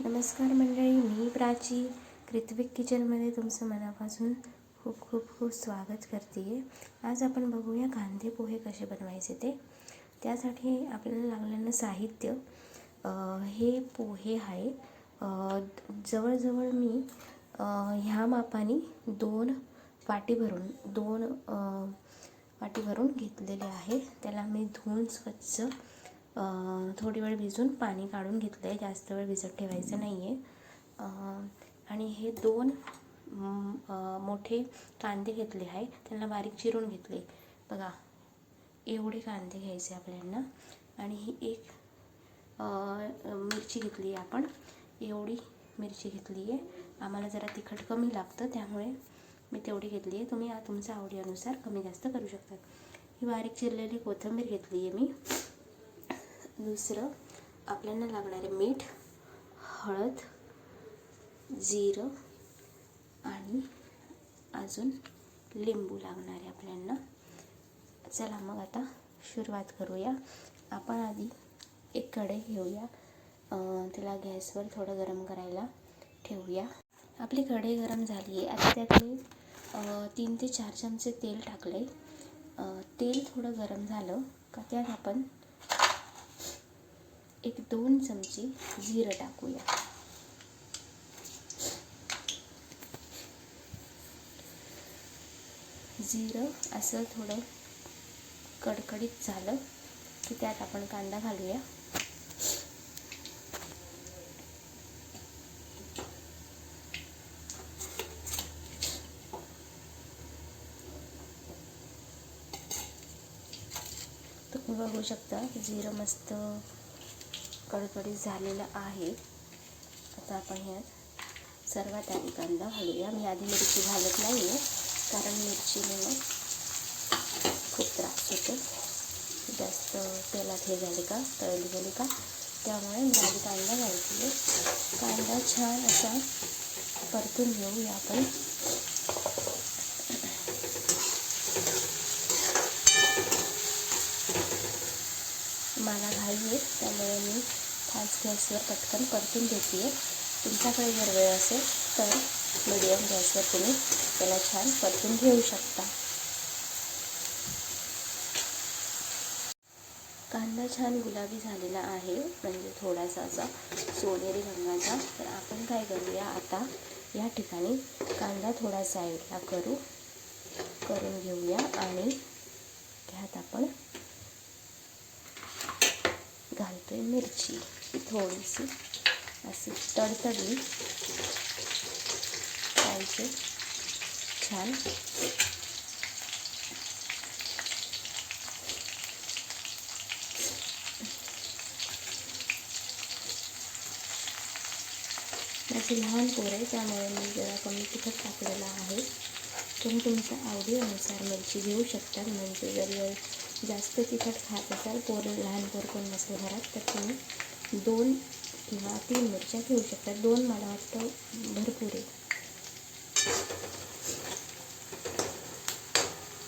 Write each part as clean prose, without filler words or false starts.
नमस्कार मंडळी, मी प्राची कृत्विक किचनमध्ये तुमचं मनापासून खूप खूप खूप स्वागत करते आहे। आज आपण बघूया कांदे पोहे कसे बनवायचे ते। त्यासाठी आपल्याला लागलेलं साहित्य हे पोहे आहे। जवळजवळ मी ह्या मापाने दोन वाटी भरून घेतलेले आहे। त्याला मी धुवून स्वच्छ थोडी वेळ भिजून पाणी काढून घेतले आहे। जास्त वेळ भिजत ठेवायचं नाही आहे। आणि हे दोन मोठे कांदे घेतले आहे, त्यांना बारीक चिरून घेतले। बघा, एवढे कांदे घ्यायचे आपल्याला। आणि ही एक मिरची घेतली आहे आपण, एवढी मिरची घेतली आहे। आम्हाला जरा तिखट कमी लागतं त्यामुळे मी तेवढी घेतली आहे। तुम्ही तुमच्या आवडीनुसार कमी जास्त करू शकता। ही बारीक चिरलेली कोथिंबीर घेतली आहे मी। दुसरं आपल्याला लागणारे मीठ, हळद, जिरं आणि अजून लिंबू लागणार आहे आपल्याला। चला मग आता सुरुवात करूया। आपण आधी एक कढई घेऊया, त्याला गॅसवर थोडं गरम करायला ठेवूया। आपली कढई गरम झाली आहे। आता त्यात मी 3 ते 4 चमचे तेल टाकले। तेल थोडं गरम झालं का त्यात आपण 1-2 चमचे जिरं टाकूया। जिरं असं थोडं कडकडीत झालं की त्यात आपण कांदा घालूया। तुम्ही बघू शकता जिरं मस्त कडकडीत झालेलं आहे। आता आपण ह्यात सर्वात आधी कांदा घालूया। मी आधी मिरची घालत नाही आहे, कारण मिरचीने मग खूप त्रास होतो, जास्त तेलात हे झाले का, तळली गेली का, त्यामुळे मी आधी कांदा घालते। कांदा छान असा परतून घेऊया आपण। मला घाई आहे त्यामुळे मी फास्ट गॅसवर पटकन परतून घेते आहे। तुमच्याकडे जर वेळ असेल तर मीडियम गॅसवर तुम्ही त्याला छान परतून घेऊ शकता। कांदा छान गुलाबी झालेला आहे, म्हणजे थोडासा असा सोनेरी रंगाचा। तर आपण काय करूया, आता या ठिकाणी कांदा थोडा साईडला करून घेऊया आणि ह्यात आपण घालतोय मिरची। थोडीशी अशी तडतडली पाहिजे छान। माझी लहान पोरं आहे त्यामुळे मी जरा कमी तिखट टाकलेलं आहे। तुम्ही तुमच्या आवडीनुसार मिरची घेऊ शकता। म्हणजे जर जास्त तिखट खात असाल, लहान पोरं कोण नसेल घरात, तर तुम्ही 2 किंवा 3 मिरच्या घेऊ शकता। 2 मला वाटतं भरपूर आहे।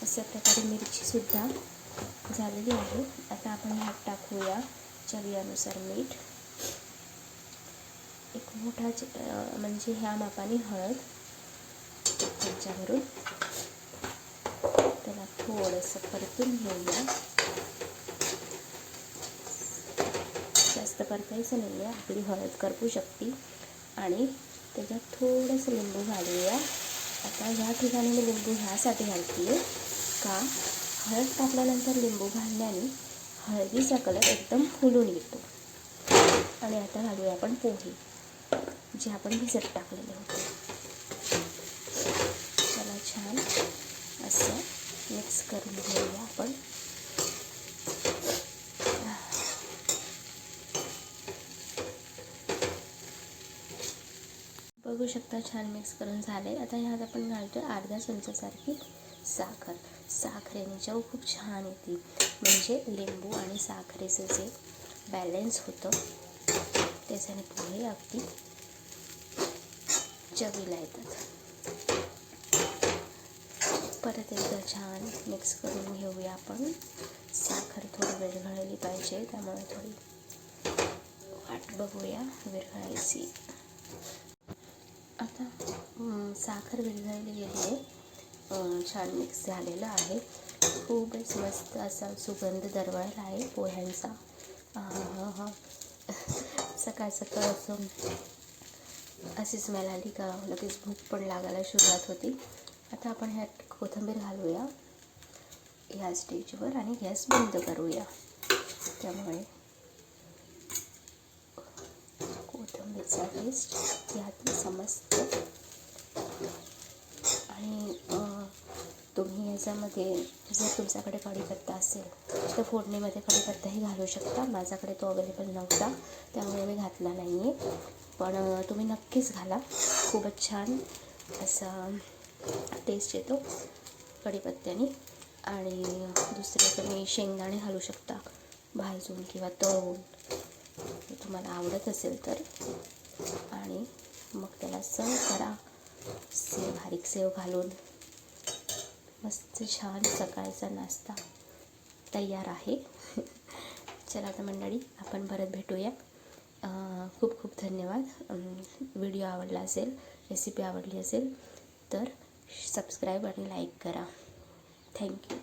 अशा प्रकारे मिरचीसुद्धा झालेली आहे। आता आपण ह्यात टाकूया चवीनुसार मीठ। एक मोठा म्हणजे ह्या मापाने हळद त्याच्यावरून त्याला थोडंसं परतून घेऊया। जास्त परतायचं नाही आहे, आपली हळद करपू शकते। आणि त्याच्यात थोडंसं लिंबू घालूया। आता ह्या ठिकाणी मी लिंबू ह्यासाठी घालते आहे का, हळद टाकल्यानंतर लिंबू घालण्याने हळदीचा कलर एकदम फुलून येतो। आणि आता घालूया आपण पोहे, जे आपण भिजत टाकलेले होते। त्याला छान असं मिक्स करून घेऊया आपण। बघू शकता छान मिक्स करून झाले। आता ह्यात आपण घालतो अर्धा चमचासारखी साखर। साखरेने चव खूप छान येते, म्हणजे लिंबू आणि साखरेचं जे बॅलन्स होतं त्याच्याने पोहे अगदी चवीला येतात। परत एकदा छान मिक्स करून घेऊया आपण। साखर थोडी विरघळली पाहिजे, त्यामुळे थोडी वाट बघूया विरघळायची। साखर विरघळलेली आहे, छान मिक्स झालेलं आहे. खूपच मस्त असा सुगंध दरवळला आहे पोह्यांचा. सकाळ सकाळ असं अशी स्मेल आली का लगेच भूक पण लागायला सुरुवात होती. आता आपण ह्यात कोथिंबीर घालूया ह्या स्टेजवर आणि गॅस बंद करूया. त्यामुळे कोथिंबीरचा टेस्ट यात समजतो. आणि तुम्ही याच्यामध्ये जर तुमच्याकडे कढीपत्ता असेल तर फोडणीमध्ये कढीपत्ताही घालू शकता. माझ्याकडे तो अवेलेबल नव्हता त्यामुळे मी घातला नाही आहे, पण तुम्ही नक्कीच घाला. खूपच छान असा टेस्ट येतो कढीपत्त्याने. आणि दुसरे तुम्ही शेंगदाणे घालू शकता भाजून किंवा तळून, तुम्हाला आवडत असेल तर. आणि मग त्याला सर्व करा बारीक सेव घालून. मस्त छान सकाळचा नाश्ता तयार आहे. चला तर मंडळी, आपण परत भेटूया. खूप खूप धन्यवाद. व्हिडिओ आवडला असेल, रेसिपी आवडली असेल तर सबस्क्राईब आणि लाईक करा. थँक्यू.